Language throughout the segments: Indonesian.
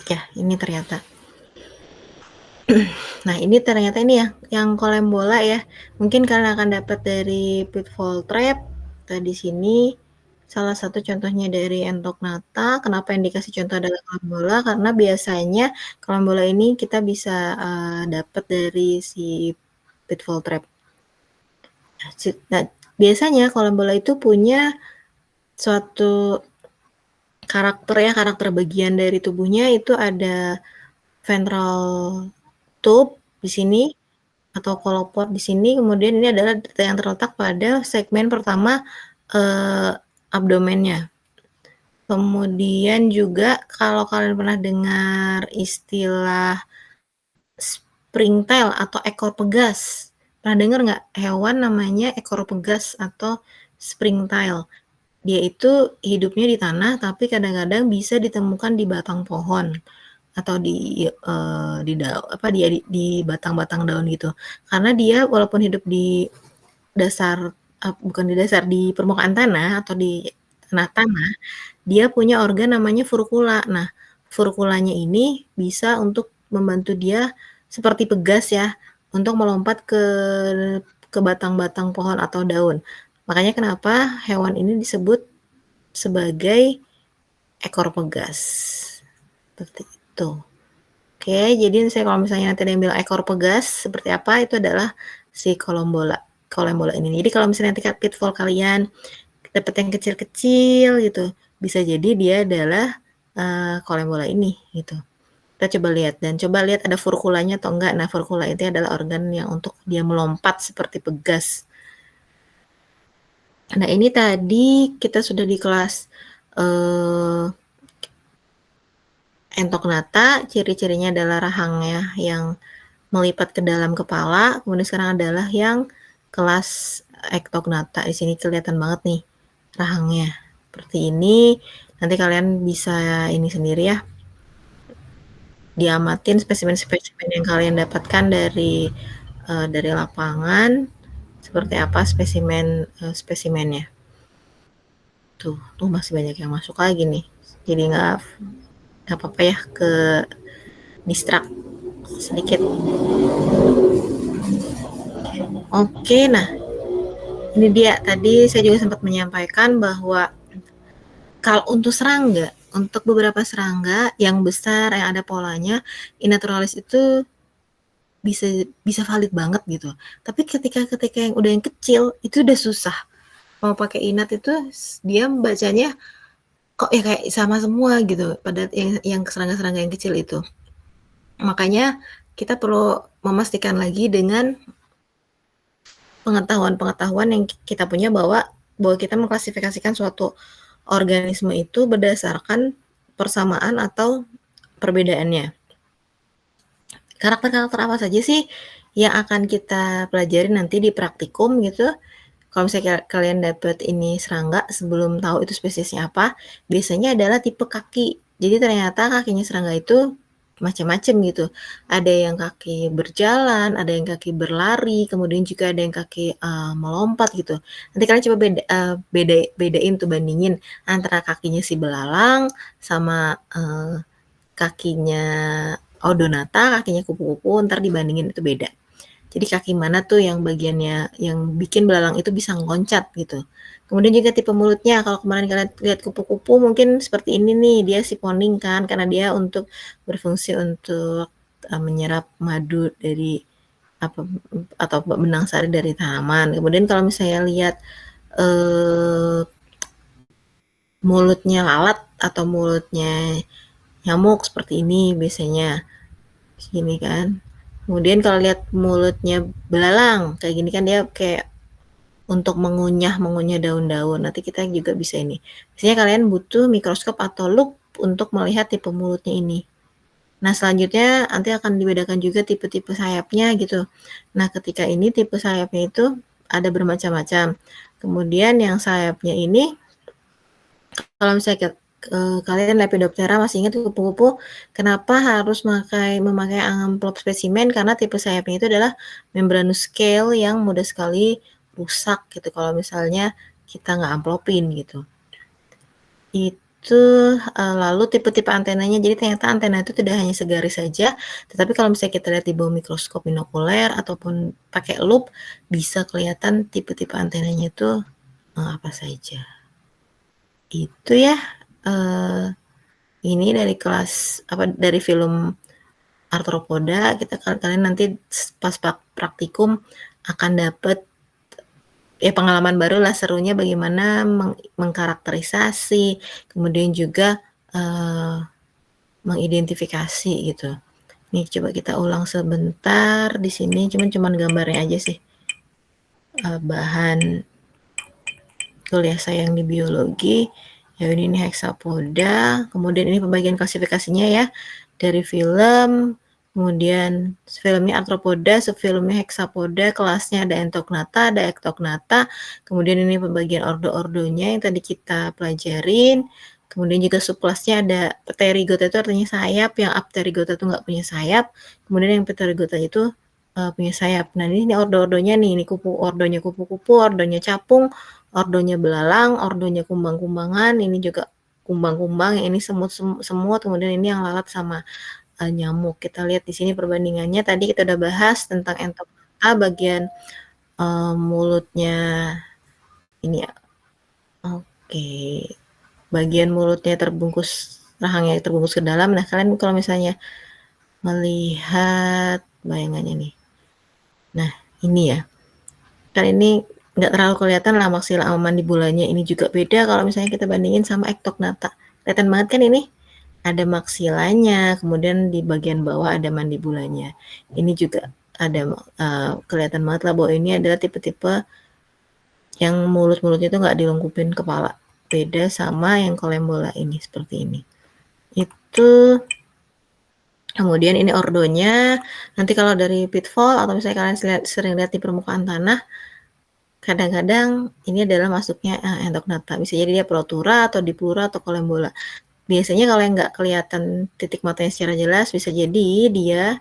Ya, ini ternyata. Nah, ini ternyata ini ya, yang Kolembola ya. Mungkin kalian akan dapat dari Pitfall Trap. Di sini salah satu contohnya dari Entognatha. Kenapa yang dikasih contoh adalah Kolembola? Karena biasanya Kolembola ini kita bisa dapat dari si Pitfall Trap. Nah, biasanya Kolembola itu punya suatu karakter bagian dari tubuhnya itu ada ventral tube di sini atau kolopod di sini, kemudian ini adalah yang terletak pada segmen pertama abdomennya. Kemudian juga kalau kalian pernah dengar istilah springtail atau ekor pegas, pernah dengar nggak hewan namanya ekor pegas atau springtail? Dia itu hidupnya di tanah, tapi kadang-kadang bisa ditemukan di batang pohon atau di batang-batang daun gitu. Karena dia walaupun hidup di dasar, bukan di dasar, di permukaan tanah atau di tanah-tanah, dia punya organ namanya furcula. Nah, furculanya ini bisa untuk membantu dia seperti pegas ya, untuk melompat ke batang-batang pohon atau daun. Makanya kenapa hewan ini disebut sebagai ekor pegas. Seperti itu. Oke, jadi kalau misalnya nanti ada yang bilang ekor pegas, seperti apa, itu adalah si Kolembola ini. Jadi kalau misalnya nanti pitfall kalian dapat yang kecil-kecil gitu, bisa jadi dia adalah Kolembola ini gitu. Kita coba lihat, dan coba lihat ada furculanya atau enggak. Nah, furcula itu adalah organ yang untuk dia melompat seperti pegas. Nah, ini tadi kita sudah di kelas Entognatha, ciri-cirinya adalah rahangnya yang melipat ke dalam kepala. Kemudian sekarang adalah yang kelas Ectognatha. Di sini kelihatan banget nih rahangnya. Seperti ini. Nanti kalian bisa ini sendiri ya. Diamatin spesimen-spesimen yang kalian dapatkan dari lapangan. Seperti apa spesimennya. Tuh masih banyak yang masuk lagi nih. Jadi nggak apa-apa ya ke distract sedikit. Oke, nah ini dia tadi saya juga sempat menyampaikan bahwa kalau untuk serangga, untuk beberapa serangga yang besar yang ada polanya, innaturalis itu bisa valid banget gitu. Tapi ketika yang udah yang kecil itu udah susah. Mau pakai innat itu dia bacanya kok ya kayak sama semua gitu pada yang serangga-serangga yang kecil itu. Makanya kita perlu memastikan lagi dengan pengetahuan yang kita punya bahwa kita mengklasifikasikan suatu organisme itu berdasarkan persamaan atau perbedaannya. Karakter-karakter apa saja sih yang akan kita pelajari nanti di praktikum gitu? Kalau misalnya kalian dapat ini serangga sebelum tahu itu spesiesnya apa, biasanya adalah tipe kaki. Jadi ternyata kakinya serangga itu macam-macam gitu. Ada yang kaki berjalan, ada yang kaki berlari, kemudian juga ada yang kaki melompat gitu. Nanti kalian coba bedain tuh, bandingin antara kakinya si belalang sama kakinya Odonata, kakinya kupu-kupu, ntar dibandingin itu beda. Jadi kaki mana tuh yang bagiannya yang bikin belalang itu bisa ngeloncat gitu. Kemudian juga tipe mulutnya, kalau kemarin kalian lihat kupu-kupu mungkin seperti ini nih, dia siponing kan, karena dia untuk berfungsi untuk menyerap madu dari atau benang sari dari tanaman. Kemudian kalau misalnya lihat mulutnya lalat atau mulutnya nyamuk seperti ini biasanya gini kan. Kemudian kalau lihat mulutnya belalang kayak gini kan, dia kayak untuk mengunyah daun-daun. Nanti kita juga bisa ini. Biasanya kalian butuh mikroskop atau loop untuk melihat tipe mulutnya ini. Nah, selanjutnya nanti akan dibedakan juga tipe-tipe sayapnya gitu. Nah, ketika ini tipe sayapnya itu ada bermacam-macam. Kemudian yang sayapnya ini, kalau misalnya kalian Lepidoptera masih ingat kupu-kupu, kenapa harus memakai amplop spesimen? Karena tipe sayapnya itu adalah membranous scale yang mudah sekali rusak gitu kalau misalnya kita nggak amplopin gitu. Itu itu, lalu tipe-tipe antenanya. Jadi ternyata antena itu tidak hanya segaris saja, tetapi kalau misalnya kita lihat di bawah mikroskop binokuler ataupun pakai lup, bisa kelihatan tipe-tipe antenanya itu, apa saja. Itu ya, ini dari kelas dari film Arthropoda, kalian nanti pas praktikum akan dapet ya pengalaman barulah, serunya bagaimana mengkarakterisasi, kemudian juga, mengidentifikasi gitu. Nih coba kita ulang sebentar di sini, cuman gambarnya aja sih. Bahan kuliah saya yang di biologi, ya ini hexapoda, kemudian ini pembagian klasifikasinya ya, dari film, kemudian filmnya Arthropoda, subfilmnya hexapoda, kelasnya ada entognata, ada ectognata, kemudian ini pembagian ordo-ordonya yang tadi kita pelajarin, kemudian juga subkelasnya ada pterygota itu artinya sayap, yang apterygota itu nggak punya sayap, kemudian yang pterygota itu punya sayap. Nah ini ordo-ordonya nih, ini ordonya kupu-kupu, ordonya capung, ordonya belalang, ordonya kumbang-kumbangan, ini juga kumbang-kumbang, ini semut, kemudian ini yang lalat sama nyamuk. Kita lihat di sini perbandingannya. Tadi kita udah bahas tentang entognata bagian mulutnya ini ya. Oke. Bagian mulutnya terbungkus, rahangnya terbungkus ke dalam. Nah, kalian kalau misalnya melihat bayangannya nih. Nah, ini ya. Kan ini nggak terlalu kelihatan lah maksila sama mandibulanya. Ini juga beda kalau misalnya kita bandingin sama ectognata. Kelihatan banget kan ini? Ada maksilanya, kemudian di bagian bawah ada mandibulanya. Ini juga ada kelihatan banget lah bahwa ini adalah tipe-tipe yang mulut-mulutnya itu nggak dilengkupin kepala. Beda sama yang kolembola ini, seperti ini. Itu kemudian ini ordonya. Nanti kalau dari pitfall atau misalnya kalian sering lihat di permukaan tanah, kadang-kadang ini adalah masuknya entognata. Bisa jadi dia protura atau diplura atau kolembola. Biasanya kalau yang nggak kelihatan titik matanya secara jelas, bisa jadi dia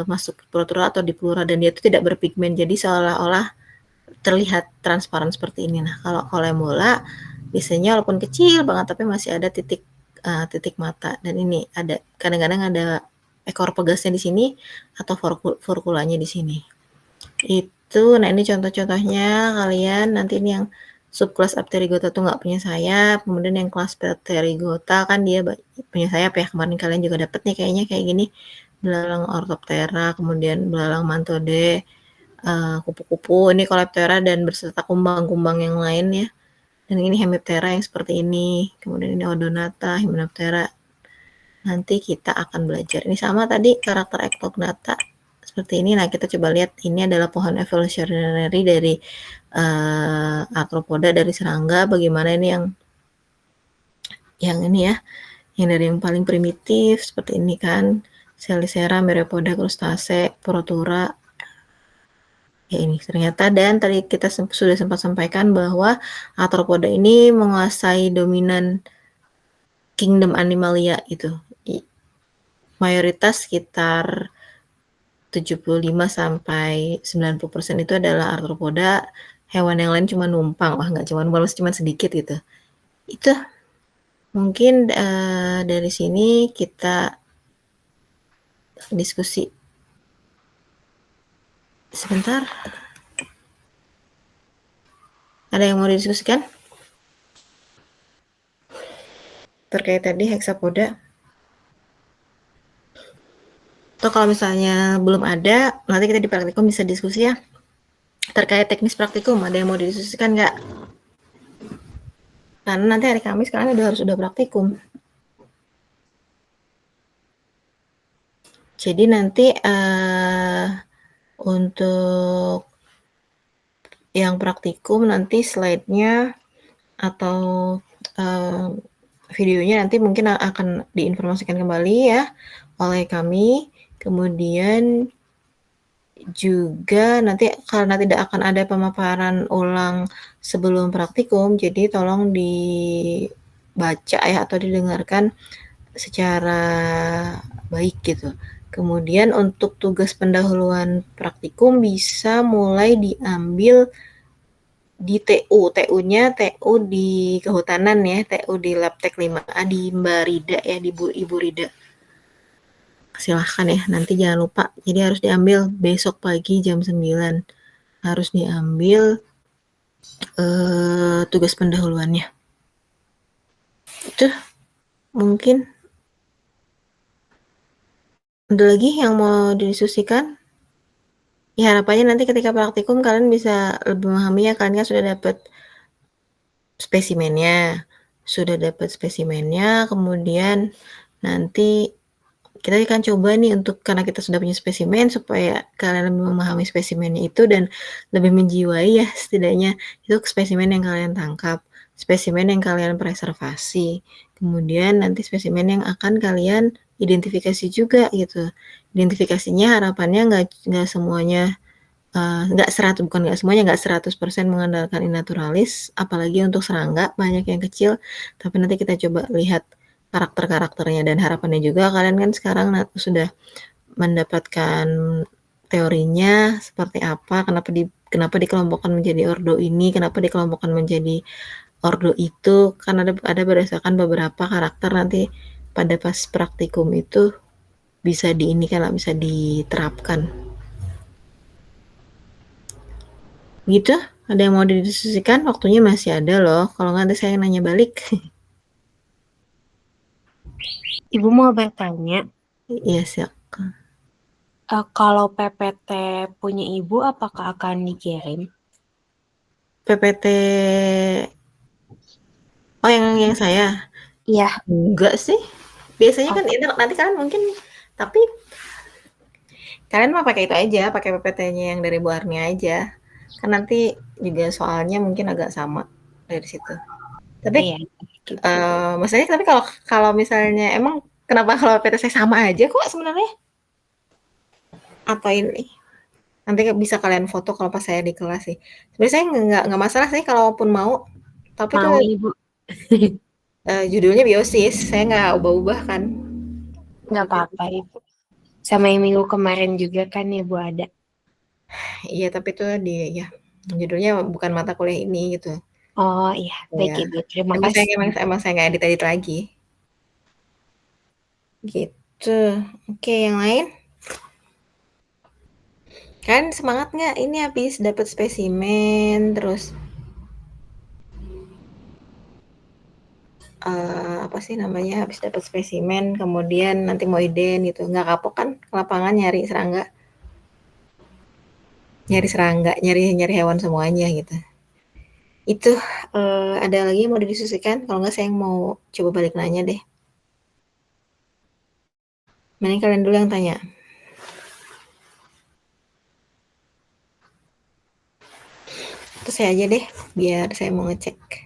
masuk protura atau diplura dan dia itu tidak berpigmen, jadi seolah-olah terlihat transparan seperti ini. Nah, kalau kolembola biasanya walaupun kecil banget tapi masih ada titik mata, dan ini ada kadang-kadang ada ekor pegasnya di sini atau forkulanya di sini. Itu, nah ini contoh-contohnya kalian nanti ini yang subkelas Apterygota tuh nggak punya sayap, kemudian yang kelas Pterygota kan dia punya sayap ya, kemarin kalian juga dapet nih kayaknya kayak gini, belalang Orthoptera, kemudian belalang Mantode, kupu-kupu, ini Coleoptera dan berserta kumbang-kumbang yang lain ya, dan ini Hemiptera yang seperti ini, kemudian ini Odonata, Hymenoptera. Nanti kita akan belajar. Ini sama tadi karakter ectognata seperti ini. Nah, kita coba lihat ini adalah pohon evolutionary dari Arthropoda, dari serangga. Bagaimana ini yang ini ya, yang dari yang paling primitif seperti ini kan, Chelicera, Myriapoda, Crustacea, Protura. Ya ini ternyata, dan tadi kita sudah sempat sampaikan bahwa Arthropoda ini menguasai dominan kingdom Animalia itu. Mayoritas sekitar 75-90% itu adalah Arthropoda, hewan yang lain cuma numpang, nggak cuma sedikit gitu. Itu mungkin dari sini kita diskusi sebentar. Ada yang mau didiskusikan terkait tadi hexapoda? Atau kalau misalnya belum ada, nanti kita di praktikum bisa diskusi ya. Terkait teknis praktikum, ada yang mau didiskusikan nggak? Karena nanti hari Kamis kalian udah praktikum. Jadi nanti untuk yang praktikum nanti slide-nya atau videonya nanti mungkin akan diinformasikan kembali ya oleh kami. Kemudian juga nanti karena tidak akan ada pemaparan ulang sebelum praktikum, jadi tolong dibaca ya atau didengarkan secara baik gitu. Kemudian untuk tugas pendahuluan praktikum bisa mulai diambil di TU, TU-nya TU di Kehutanan ya, TU di Labtek 5A di Mbak Rida ya, di Ibu Rida. Silahkan ya, nanti jangan lupa. Jadi harus diambil besok pagi jam 9. Harus diambil tugas pendahuluannya. Itu mungkin. Ada lagi yang mau didiskusikan? Ya harapannya nanti ketika praktikum kalian bisa lebih memahami ya, kalian kan sudah dapat spesimennya, kemudian nanti kita akan coba nih untuk, karena kita sudah punya spesimen, supaya kalian lebih memahami spesimennya itu dan lebih menjiwai ya setidaknya itu spesimen yang kalian tangkap, spesimen yang kalian preservasi, kemudian nanti spesimen yang akan kalian identifikasi juga gitu. Identifikasinya harapannya nggak semuanya bukan nggak semuanya, nggak 100% mengandalkan innaturalis, apalagi untuk serangga banyak yang kecil, tapi nanti kita coba lihat karakter-karakternya, dan harapannya juga kalian kan sekarang sudah mendapatkan teorinya seperti apa, kenapa dikelompokkan menjadi ordo ini, kenapa dikelompokkan menjadi ordo itu, kan ada berdasarkan beberapa karakter, nanti pada pas praktikum itu bisa bisa diterapkan. Gitu, ada yang mau didiskusikan? Waktunya masih ada loh, kalau nggak nanti saya nanya balik. Ibu mau bertanya, Iya sih. kalau PPT punya Ibu apakah akan dikirim? PPT, oh yang saya? Iya. Enggak sih, biasanya kan Oh, nanti kalian mungkin, tapi kalian mah pakai itu aja, pakai PPT-nya yang dari Bu Arni aja, kan nanti juga soalnya mungkin agak sama dari situ. Tapi iya. Gitu. maksudnya, tapi kalau kalau misalnya emang kenapa kalau PPT saya sama aja kok sebenarnya? Apa ini? Nanti bisa kalian foto kalau pas saya di kelas sih. Sebenarnya saya nggak masalah sih kalaupun mau, tapi tuh Mau Ibu? judulnya biosis, saya nggak ubah-ubah kan. Nggak apa-apa Ibu. Sama yang minggu kemarin juga kan Ibu ada. Iya, tapi tuh ya judulnya bukan mata kuliah ini gitu. Oh iya, baik Ya, Ibu. Terima emang saya kasih. emang saya nggak edit-edit lagi. Gitu. Oke, yang lain? Kan semangat nggak? Ini habis dapat spesimen, terus apa sih namanya, habis dapat spesimen, kemudian nanti mau iden gitu. Nggak kapok kan ke lapangan nyari serangga? Nyari serangga, nyari hewan semuanya gitu. Itu, ada lagi yang mau didiskusikan? Kalau nggak saya yang mau coba balik nanya deh. Mending kalian dulu yang tanya. Terus saya aja deh, biar saya mau ngecek.